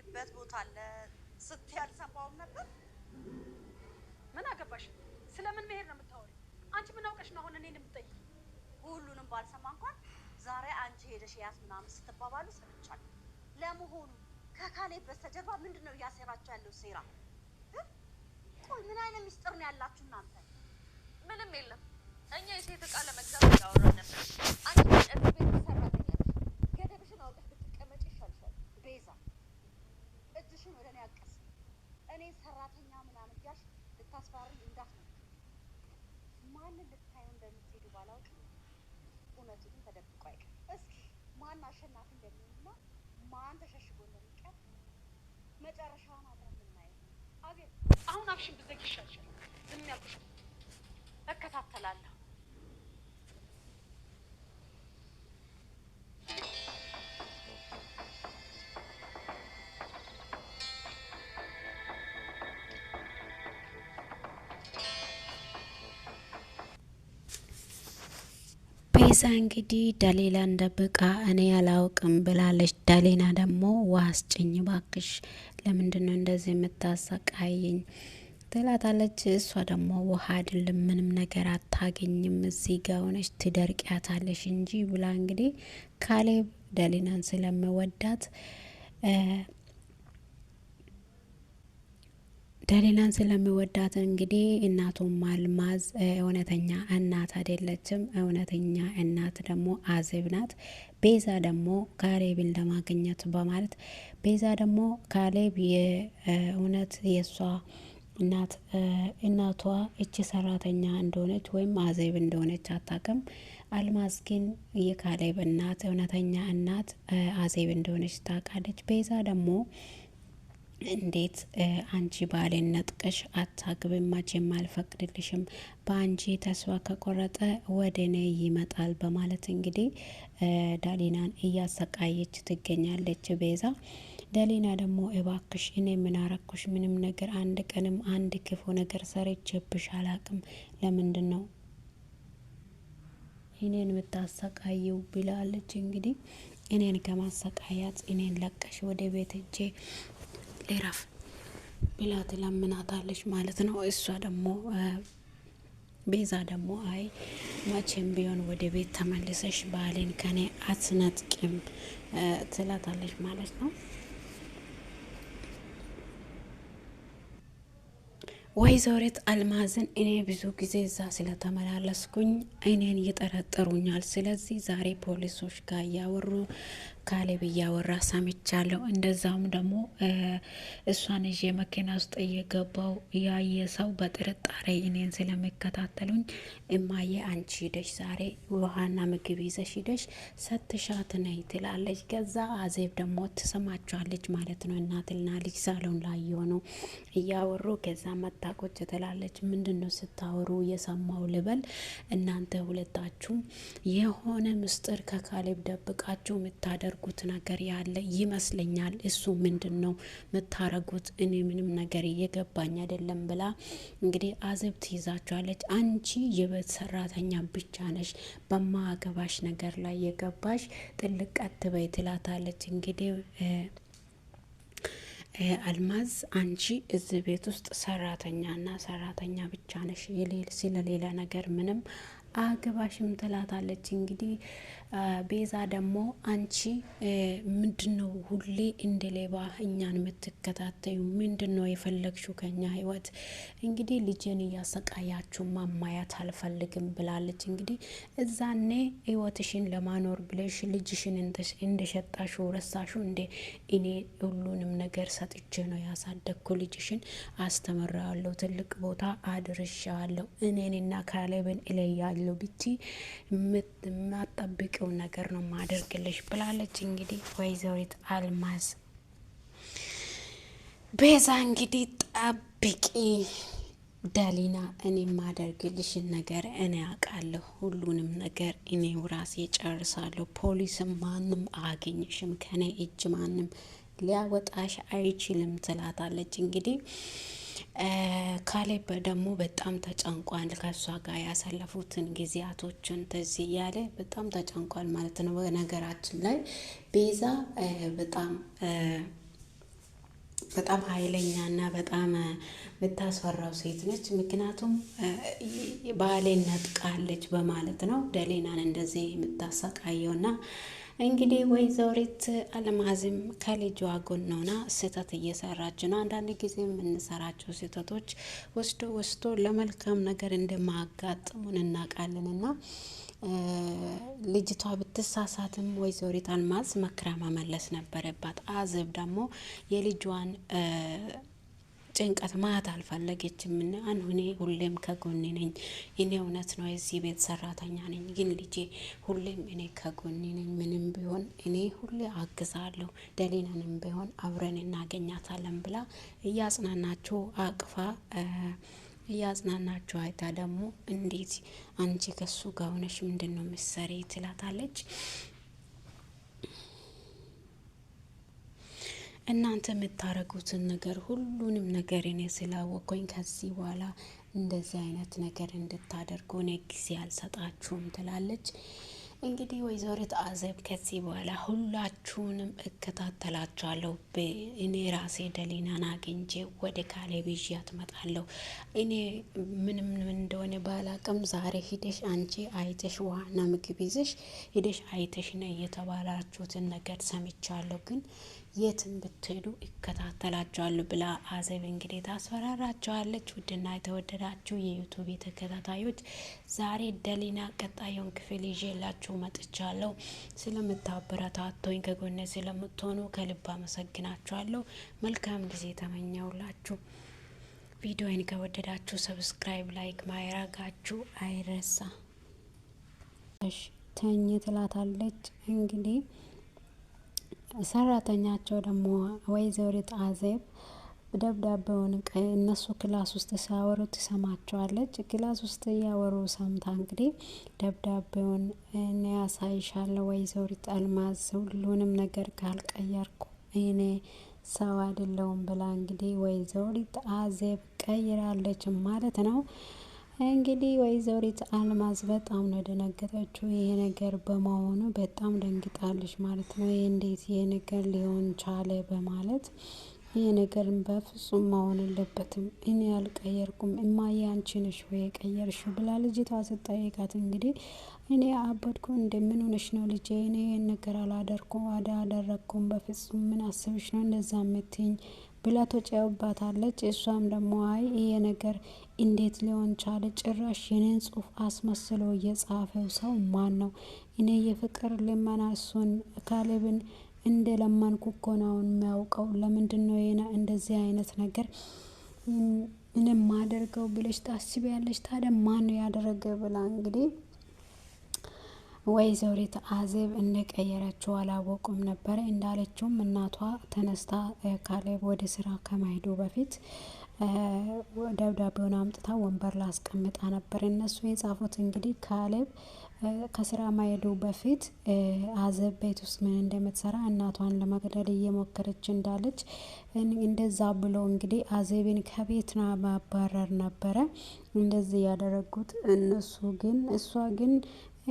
የምትሄጂበት ቦታ አለ ስትይ አልሰማሁም ነበር። ምን አገባሽ? ስለምን መሄድ ነው የምታወሪው? አንቺ ምን አውቀሽ ነው አሁን እኔን የምትጠይቂ? ሁሉንም ባልሰማ እንኳን ዛሬ አንቺ ሄደሽ ያስ ምናምን ስትባባሉ ሰምቻለሁ። ለመሆኑ ከካሌብ በስተጀርባ ምንድን ነው እያሴራችሁ ያለው ሴራ? ቆይ ምን አይነት ሚስጥር ነው ያላችሁ እናንተ? ምንም የለም። እኛ የሴት ዕቃ ለመግዛት እያወራን ነበር። አንቺ እዚህ ቤት ሰራተኛ ነሽ። ገደብሽን አውቀሽ ብትቀመጪ ይሻልሻል። ቤዛ እጅሽን ወደ እኔ አቀስ። እኔ ሰራተኛ ምናምን እያልሽ ልታስፈራሪኝ እንዳትሞክሪ። ማንን ልታዩ እንደምትሄዱ ባላውቅም እውነቱ ግን ተደብቆ አይቀርም። እስኪ ማን አሸናፊ እንደሚሆንና ማን ተሸሽጎ እንደሚቀር መጨረሻውን አብረን የምናየው። አዜብ አሁን አፍሽን ብዘጊ ይሻልሻል። ዝም ያልኩሽ እከታተላለሁ። ቤዛ እንግዲህ ዳሌላን ደብቃ እኔ አላውቅም ብላለች። ዳሌና ደግሞ ውሃ አስጭኝ ባክሽ፣ ለምንድን ነው እንደዚህ የምታሰቃየኝ ትላታለች። እሷ ደግሞ ውሃ አይደለም ምንም ነገር አታገኝም፣ እዚህ ጋ ሆነች ትደርቂያታለሽ እንጂ ብላ እንግዲህ ካሌብ ዳሌናን ስለምወዳት ዳሌናን ስለሚወዳት እንግዲህ እናቱም አልማዝ እውነተኛ እናት አይደለችም። እውነተኛ እናት ደግሞ አዜብ ናት። ቤዛ ደግሞ ካሌብን ለማግኘት በማለት ቤዛ ደግሞ ካሌብ የእውነት የእሷ እናቷ እቺ ሰራተኛ እንደሆነች ወይም አዜብ እንደሆነች አታውቅም። አልማዝ ግን የካሌብ እናት እውነተኛ እናት አዜብ እንደሆነች ታውቃለች። ቤዛ ደግሞ እንዴት አንቺ ባሌን ነጥቀሽ አታግብም? መቼም አልፈቅድልሽም። በአንቺ ተስፋ ከቆረጠ ወደ እኔ ይመጣል በማለት እንግዲህ ዳሊናን እያሰቃየች ትገኛለች ቤዛ። ዳሊና ደግሞ እባክሽ እኔ ምን አረኩሽ? ምንም ነገር አንድ ቀንም አንድ ክፉ ነገር ሰርቼብሽ አላቅም። ለምንድን ነው እኔን የምታሰቃየው? ብላለች። እንግዲህ እኔን ከማሰቃያት እኔን ለቀሽ ወደ ቤት እጄ ሌራፍ ብላ ትለምናታለች ማለት ነው። እሷ ደግሞ ቤዛ ደግሞ አይ መቼም ቢሆን ወደ ቤት ተመልሰሽ ባሌን ከኔ አትነጥቂም ትላታለች ማለት ነው። ወይዘሪት አልማዝን እኔ ብዙ ጊዜ እዛ ስለተመላለስኩኝ እኔን ይጠረጥሩኛል። ስለዚህ ዛሬ ፖሊሶች ጋር እያወሩ ካሌብ እያወራ ሰምቻለሁ። እንደዛም ደግሞ እሷን ይዤ መኪና ውስጥ እየገባው ያየ ሰው በጥርጣሬ እኔን ስለሚከታተሉኝ እማዬ አንቺ ሂደሽ ዛሬ ውሃና ምግብ ይዘሽ ሂደሽ ሰትሻት ነይ ትላለች። ከዛ አዜብ ደግሞ ትሰማቸዋለች ማለት ነው። እናትና ልጅ ሳሎን ላይ የሆነው እያወሩ ከዛ መጣ ቁጭ ትላለች። ምንድን ነው ስታወሩ የሰማው ልበል? እናንተ ሁለታችሁም የሆነ ምስጢር ከካሌብ ደብቃችሁ የምታደርጉት ነገር ያለ ይመስለኛል። እሱ ምንድን ነው የምታረጉት? እኔ ምንም ነገር እየገባኝ አይደለም ብላ እንግዲህ አዜብ ትይዛቸዋለች። አንቺ የቤት ሰራተኛ ብቻ ነሽ፣ በማገባሽ ነገር ላይ የገባሽ ጥልቅ አትበይ ትላታለች። እንግዲህ አልማዝ አንቺ እዚህ ቤት ውስጥ ሰራተኛና ሰራተኛ ብቻ ነሽ፣ ስለሌላ ነገር ምንም አገባሽም ትላታለች። እንግዲህ ቤዛ ደግሞ አንቺ ምንድነው ሁሌ እንደ ሌባ እኛን የምትከታተዩ? ምንድነው የፈለግሽው ከኛ ህይወት? እንግዲህ ልጅን እያሰቃያችሁ ማማያት አልፈልግም ብላለች። እንግዲህ እዛኔ ህይወትሽን ለማኖር ብለሽ ልጅሽን እንደሸጣሹ ረሳሹ እንዴ? እኔ ሁሉንም ነገር ሰጥቼ ነው ያሳደግኩ። ልጅሽን አስተምራለሁ፣ ትልቅ ቦታ አድርሻለሁ፣ እኔንና ካሌብን እለያለሁ ብቲ የማጠብቀው ነገር ነው ማደርግልሽ ብላለች። እንግዲህ ወይዘሪት አልማዝ ቤዛ እንግዲህ ጠብቂ ዳሊና፣ እኔ ማደርግልሽን ነገር እኔ አውቃለሁ፣ ሁሉንም ነገር እኔው ራሴ ጨርሳለሁ። ፖሊስም ማንም አያገኝሽም፣ ከኔ እጅ ማንም ሊያወጣሽ አይችልም ትላታለች። እንግዲህ ካሌብ ደግሞ በጣም ተጨንቋል። ከእሷ ጋር ያሳለፉትን ጊዜያቶችን ትዝ እያለ በጣም ተጨንቋል ማለት ነው። በነገራችን ላይ ቤዛ በጣም በጣም ኃይለኛና በጣም የምታስፈራው ሴት ነች። ምክንያቱም ባሌን ነጥቃለች በማለት ነው ደሊናን እንደዚህ የምታሰቃየውና እንግዲህ ወይዘሪት አልማዝም ከልጇ ጎን ሆና ስህተት እየሰራች ነው። አንዳንድ ጊዜ የምንሰራቸው ስህተቶች ወስዶ ለመልካም ነገር እንደማያጋጥሙን እናውቃለንና ልጅቷ ብትሳሳትም ወይዘሪት አልማዝ መክራ መመለስ ነበረባት። አዜብ ደግሞ የልጇን ጭንቀት ማት አልፈለገችም። እና እኔ ሁሌም ከጎኔ ነኝ፣ እኔ እውነት ነው የዚህ ቤት ሰራተኛ ነኝ፣ ግን ልጄ ሁሌም እኔ ከጎኔ ነኝ፣ ምንም ቢሆን እኔ ሁሌ አግዛለሁ፣ ደሊናንም ቢሆን አብረን እናገኛታለን ብላ እያጽናናቸው አቅፋ እያጽናናቸው አይታ ደግሞ እንዴት አንቺ ከሱ ጋር ሆነሽ ምንድን ነው ምሰሪ ትላታለች። እናንተ የምታረጉትን ነገር ሁሉንም ነገር እኔ ስላወቅኩኝ ከዚህ በኋላ እንደዚህ አይነት ነገር እንድታደርጉ እኔ ጊዜ አልሰጣችሁም ትላለች። እንግዲህ ወይዘሪት አዜብ ከዚህ በኋላ ሁላችሁንም እከታተላችኋለሁ፣ እኔ ራሴ ደሊናን አግኝቼ ወደ ካሌብ ይዣት እመጣለሁ። እኔ ምንም እንደሆነ ባላቅም ዛሬ ሂደሽ አንቺ አይተሽ ውሃና ምግብ ይዘሽ ሂደሽ አይተሽ ነው የተባላችሁትን ነገር ሰምቻለሁ፣ ግን የትም ብትሄዱ ይከታተላቸዋሉ ብላ አዜብ እንግዲህ ታስፈራራቸዋለች። ውድና የተወደዳችሁ የዩቱብ ተከታታዮች ዛሬ ደሊና ቀጣዩን ክፍል ይዤላችሁ መጥቻለሁ። ስለምታበረታቱኝ ከጎኔ ስለምትሆኑ ከልብ አመሰግናችኋለሁ። መልካም ጊዜ ተመኘውላችሁ። ቪዲዮን ከወደዳችሁ ሰብስክራይብ፣ ላይክ ማድረጋችሁ አይረሳ። እሺ ተኝ ትላታለች እንግዲህ ሰራተኛቸው ደግሞ ወይዘሪት አዜብ ደብዳቤውን እነሱ ክላስ ውስጥ ሲያወሩ ትሰማቸዋለች። ክላስ ውስጥ እያወሩ ሰምታ እንግዲህ ደብዳቤውን እኔ ያሳይሻለሁ ወይዘሪት አልማዝ፣ ሁሉንም ነገር ካልቀየርኩ እኔ ሰው አይደለሁም ብላ እንግዲህ ወይዘሪት አዜብ ቀይራለች ማለት ነው። እንግዲህ ወይዘሪት አልማዝ በጣም ነው ደነገጠችው። ይሄ ነገር በመሆኑ በጣም ደንግጣለች ማለት ነው። ይሄ እንዴት ይሄ ነገር ሊሆን ቻለ በማለት ይሄ ነገርን በፍጹም መሆን የለበትም፣ እኔ አልቀየርኩም፣ እማዬ አንቺ ነሽ ወይ የቀየርሽው ብላ ልጅቷ ስጠይቃት እንግዲህ እኔ አበድኩ እንደምን ሆነሽ ነው ልጄ፣ እኔ ይሄን ነገር አላደረኩም፣ በፍጹም ምን አስብሽ ነው እንደዛ የምትይኝ ብላ ተጨውባታለች። እሷም ደግሞ አይ ይሄ ነገር እንዴት ሊሆን ቻለ? ጭራሽ የኔን ጽሁፍ አስመስሎ የጻፈው ሰው ማን ነው? እኔ የፍቅር ልመና እሱን ካሌብን እንደ ለመንኩ እኮ ነው የሚያውቀው። ለምንድን ነው እንደዚህ አይነት ነገር ምንም ማደርገው ብለሽ ታስቢያለሽ? ታዲያ ማን ነው ያደረገ ብላ እንግዲህ ወይዘሪት አዜብ እንደቀየረችው አላወቁም ነበረ። እንዳለችውም እናቷ ተነስታ ካሌብ ወደ ስራ ከመሄዱ በፊት ደብዳቤውን አምጥታ ወንበር ላይ አስቀምጣ ነበር። እነሱ የጻፉት እንግዲህ ካሌብ ከስራ መሄዱ በፊት አዜብ ቤት ውስጥ ምን እንደምትሰራ እናቷን ለመግደል እየሞከረች እንዳለች እንደዛ ብሎ እንግዲህ አዜብን ከቤት ማባረር ነበረ እንደዚህ ያደረጉት እነሱ። ግን እሷ ግን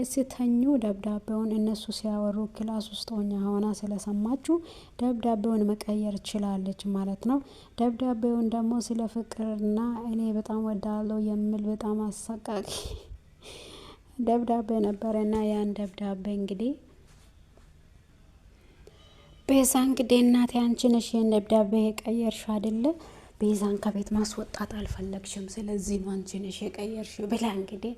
ስተኙ ደብዳቤውን እነሱ ሲያወሩ ክላስ ውስጥ ሆና ስለሰማችሁ ደብዳቤውን መቀየር ችላለች ማለት ነው። ደብዳቤውን ደግሞ ስለ ፍቅርና እኔ በጣም ወዳለው የሚል በጣም አሰቃቂ ደብዳቤ ነበረና ያን ደብዳቤ እንግዲህ ቤዛ እንግዲህ እናቴ አንቺ ነሽ ይሄን ደብዳቤ የቀየርሽው አይደለ? ቤዛን ከቤት ማስወጣት አልፈለግሽም፣ ስለዚህ ነው አንቺ ነሽ የቀየርሽው ብላ እንግዲህ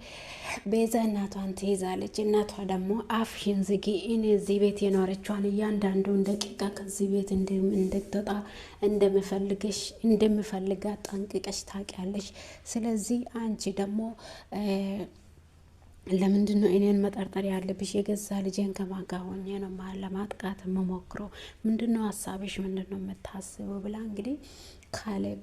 ቤዛ እናቷን ትይዛለች። እናቷ ደግሞ አፍሽን ዝጊ፣ እኔ እዚህ ቤት የኖረችዋን እያንዳንዱን ደቂቃ ከዚህ ቤት እንድትወጣ እንደምፈልጋት ጠንቅቀሽ ታውቂያለሽ። ስለዚህ አንቺ ደግሞ ለምንድን ነው እኔን መጠርጠር ያለብሽ? የገዛ ልጄን ከማጋ ሆኜ ነው ለማጥቃት የምሞክረው። ምንድን ነው ሀሳብሽ? ምንድን ነው የምታስበው? ብላ እንግዲህ ካሌብ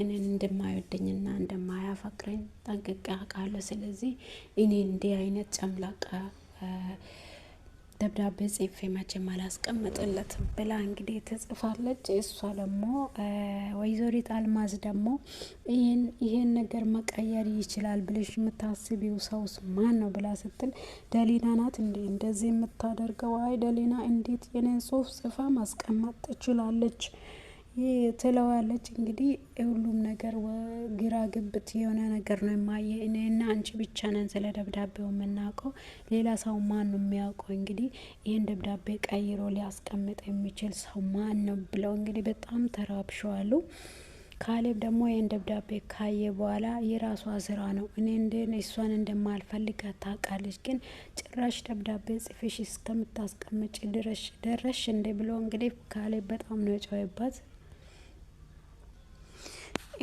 እኔን እንደማይወደኝና እንደማያፈቅረኝ ጠንቅቄ አውቃለሁ። ስለዚህ እኔ እንዲህ አይነት ጨምላቃ ደብዳቤ ጽፌ መቼም አላስቀምጥለትም ብላ እንግዲህ ትጽፋለች። እሷ ደግሞ ወይዘሪት አልማዝ ደግሞ ይሄን ነገር መቀየር ይችላል ብለሽ የምታስቢው ሰውስ ማን ነው ብላ ስትል ደሊና ናት እንዴ እንደዚህ የምታደርገው? አይ ደሊና እንዴት የኔን ጽሁፍ ጽፋ ማስቀመጥ ትችላለች? ትለዋለች። እንግዲህ ሁሉም ነገር ግራ ግብት የሆነ ነገር ነው የማየ እኔና አንቺ ብቻ ነን ስለ ደብዳቤው የምናውቀው፣ ሌላ ሰው ማን ነው የሚያውቀው? እንግዲህ ይህን ደብዳቤ ቀይሮ ሊያስቀምጥ የሚችል ሰው ማን ነው ብለው እንግዲህ በጣም ተራብሸዋሉ። ካሌብ ደግሞ ይህን ደብዳቤ ካየ በኋላ የራሷ ስራ ነው፣ እኔ እሷን እንደማልፈልግ ታውቃለች፣ ግን ጭራሽ ደብዳቤ ጽፌሽ እስከምታስቀምጭ ደረሽ እንዴ ብሎ እንግዲህ ካሌብ በጣም ነው የጮኸባት።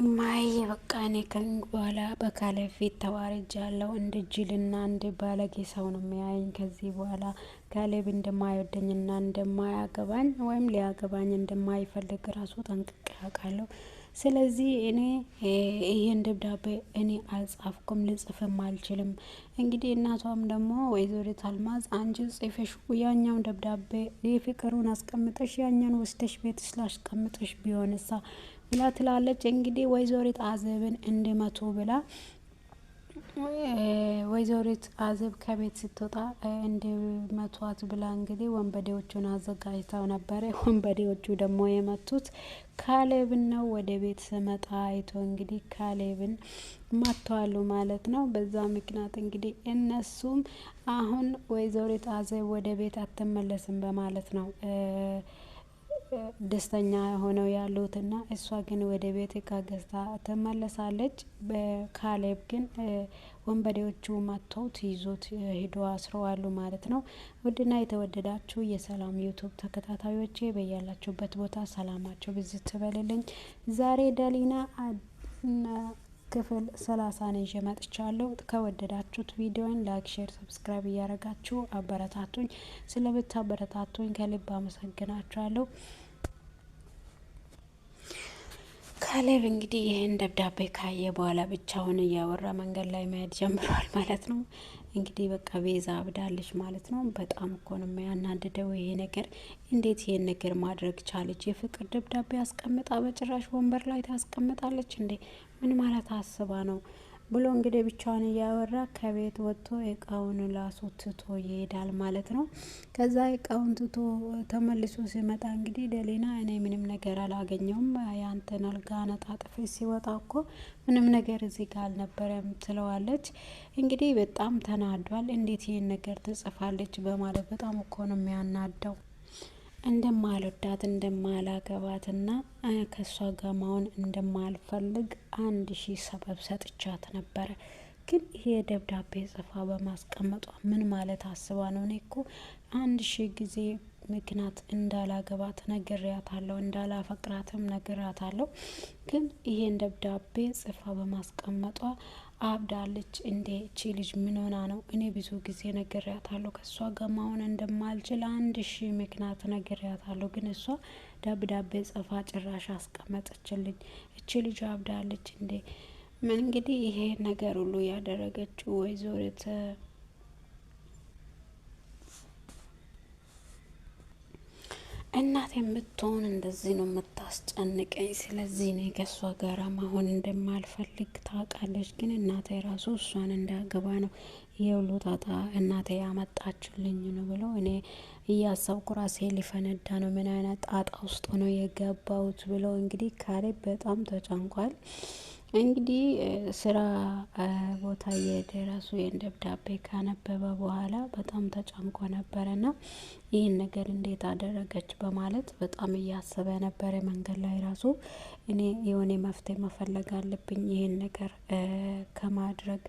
እማዬ በቃ እኔ ከእንግዲህ በኋላ በካሌብ ፊት ተዋርጃለሁ፣ እንደ ጅልና እንደ ባለጌ ሰው ነው የሚያየኝ። ከዚህ በኋላ ካሌብ እንደማይወደኝና እንደማያገባኝ ወይም ሊያገባኝ እንደማይፈልግ ራሱ ጠንቅቄ አውቃለሁ። ስለዚህ እኔ ይሄን ደብዳቤ እኔ አልጻፍኩም፣ ልጽፍም አልችልም። እንግዲህ እናቷም ደግሞ ወይዘሪት አልማዝ አንቺ ጽፈሽ ያኛውን ደብዳቤ የፍቅሩን አስቀምጠሽ ያኛውን ወስደሽ ቤትሽ ላስቀምጠሽ ቢሆንሳ ብላ ትላለች። እንግዲህ ወይዘሪት አዘብን እንዲመቱ ብላ ወይዘሪት አዘብ ከቤት ስትወጣ እንዲመቷት ብላ እንግዲህ ወንበዴዎቹን አዘጋጅተው ነበረ። ወንበዴዎቹ ደግሞ የመቱት ካሌብን ነው። ወደ ቤት ስመጣ አይቶ እንግዲህ ካሌብን መተዋሉ ማለት ነው። በዛ ምክንያት እንግዲህ እነሱም አሁን ወይዘሪት አዘብ ወደ ቤት አትመለስም በማለት ነው ደስተኛ ሆነው ያሉትና እሷ ግን ወደ ቤት እቃ ገዝታ ትመለሳለች። በካሌብ ግን ወንበዴዎቹ መጥተውት ይዞት ሄዶ አስረዋሉ ማለት ነው። ውድና የተወደዳችሁ የሰላም ዩቱብ ተከታታዮቼ በያላችሁበት ቦታ ሰላማችሁ ብዙ ትበልልኝ። ዛሬ ደሊና ክፍል 30 ነው ይዤ መጥቻለሁ። ከወደዳችሁት ቪዲዮን ላይክ፣ ሼር፣ ሰብስክራይብ እያደረጋችሁ አበረታቱኝ። ስለምታበረታቱኝ ከልብ አመሰግናችኋለሁ። ካሌብ እንግዲህ ይህን ደብዳቤ ካየ በኋላ ብቻውን እያወራ መንገድ ላይ መሄድ ጀምሯል ማለት ነው። እንግዲህ በቃ ቤዛ አብዳለች ማለት ነው። በጣም እኮ ነው የሚያናድደው ይሄ ነገር። እንዴት ይሄን ነገር ማድረግ ቻለች? የፍቅር ደብዳቤ አስቀምጣ በጭራሽ ወንበር ላይ ታስቀምጣለች እንዴ? ምን ማለት አስባ ነው ብሎ እንግዲህ ብቻውን እያወራ ከቤት ወጥቶ እቃውን ላሱ ትቶ ይሄዳል ማለት ነው። ከዛ እቃውን ትቶ ተመልሶ ሲመጣ እንግዲህ ደሊና እኔ ምንም ነገር አላገኘውም፣ ያንተን አልጋ ነጣጥፌ ሲወጣ እኮ ምንም ነገር እዚህ ጋር አልነበረም ትለዋለች። እንግዲህ በጣም ተናዷል። እንዴት ይሄን ነገር ትጽፋለች በማለት በጣም እኮ ነው የሚያናደው። እንደማልወዳት እንደማላገባትና ከሷ ጋር መሆን እንደማልፈልግ 1000 ሰበብ ሰጥቻት ነበረ። ግን ይሄ ደብዳቤ ጽፋ በማስቀመጧ ምን ማለት አስባ ነው? እኔ እኮ 1000 ጊዜ ምክንያት እንዳላገባት ነግሬያታለሁ፣ እንዳላፈቅራትም ነግሬያታለሁ። ግን ይሄን ደብዳቤ ጽፋ በማስቀመጧ አብዳለች እንዴ? እቺ ልጅ ምን ሆና ነው? እኔ ብዙ ጊዜ ነግሬያታለሁ ከእሷ ጋር መሆን እንደማልችል 1000 ምክንያት ነግሬያታለሁ። ግን እሷ ደብዳቤ ጽፋ ጭራሽ አስቀመጠችልኝ። እቺ ልጅ አብዳለች እንዴ? እንግዲህ ይሄ ነገር ሁሉ ያደረገችው ወይዘሪት እናት የምትሆን እንደዚህ ነው የምታስጨንቀኝ። ስለዚህ እኔ ከእሷ ጋራ መሆን እንደማልፈልግ ታውቃለች። ግን እናቴ ራሱ እሷን እንዳገባ ነው የሁሉ ጣጣ እናቴ ያመጣችልኝ ነው ብሎ እኔ እያሰብኩ ራሴ ሊፈነዳ ነው። ምን አይነት ጣጣ ውስጥ ነው የገባሁት ብሎ እንግዲህ ካሌብ በጣም ተጨንቋል። እንግዲህ ስራ ቦታ እየሄደ ራሱ ይህን ደብዳቤ ካነበበ በኋላ በጣም ተጨንቆ ነበረና ይህን ነገር እንዴት አደረገች በማለት በጣም እያሰበ ነበረ። መንገድ ላይ ራሱ እኔ የሆነ መፍትሄ መፈለግ አለብኝ፣ ይህን ነገር ከማድረግ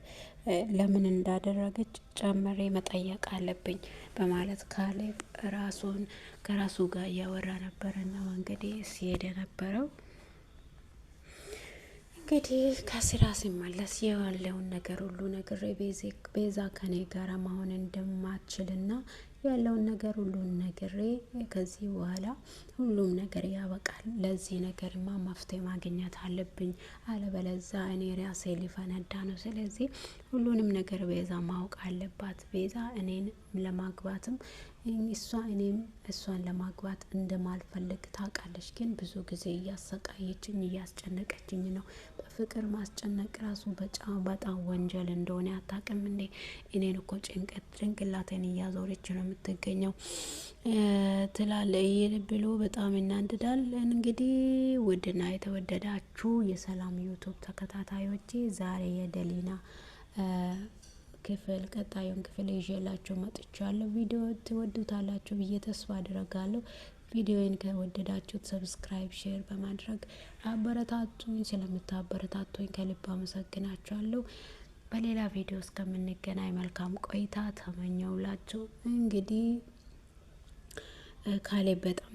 ለምን እንዳደረገች ጨምሬ መጠየቅ አለብኝ በማለት ካሌብ ራሱን ከራሱ ጋር እያወራ ነበረና መንገዴ ሲሄድ ነበረው። እንግዲህ ከስራ ሲመለስ ያለውን ነገር ሁሉ ነግሬ ቤዛ ከኔ ጋር መሆን እንደማትችልና ያለውን ነገር ሁሉን ነግሬ ከዚህ በኋላ ሁሉም ነገር ያበቃል። ለዚህ ነገርማ መፍትሄ ማግኘት አለብኝ፣ አለበለዛ እኔ ራሴ ሊፈነዳ ነው። ስለዚህ ሁሉንም ነገር ቤዛ ማወቅ አለባት። ቤዛ እኔን ለማግባትም እኔም እሷን ለማግባት እንደማልፈልግ ታውቃለች። ግን ብዙ ጊዜ እያሰቃየችኝ እያስጨነቀችኝ ነው። ፍቅር ማስጨነቅ ራሱ በጣም ወንጀል እንደሆነ አታውቅም እንዴ? እኔን እኮ ጭንቅላቴን እያዞረች ነው የምትገኘው ትላለ ብሎ በጣም እናንድዳል። እንግዲህ ውድና የተወደዳችሁ የሰላም ዩቱብ ተከታታዮቼ ዛሬ የደሊና ቀጣዩን ክፍል ይዤላችሁ መጥቻለሁ። ቪዲዮ ትወዱታላችሁ ብዬ ተስፋ አድርጋለሁ። ቪዲዮን ከወደዳችሁት ሰብስክራይብ፣ ሼር በማድረግ አበረታቱኝ። ስለምታበረታቱኝ ከልብ አመሰግናችኋለሁ። በሌላ ቪዲዮ እስከምንገናኝ መልካም ቆይታ ተመኘውላችሁ። እንግዲህ ካሌብ በጣም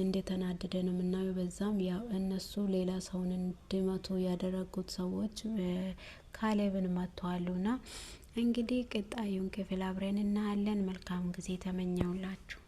እንደተናደደ ነው የምናየው። በዛም ያው እነሱ ሌላ ሰውን እንዲመቱ ያደረጉት ሰዎች ካሌብን መጥተዋሉና እንግዲህ ቀጣዩን ክፍል አብረን እናያለን። መልካም ጊዜ ተመኘውላችሁ።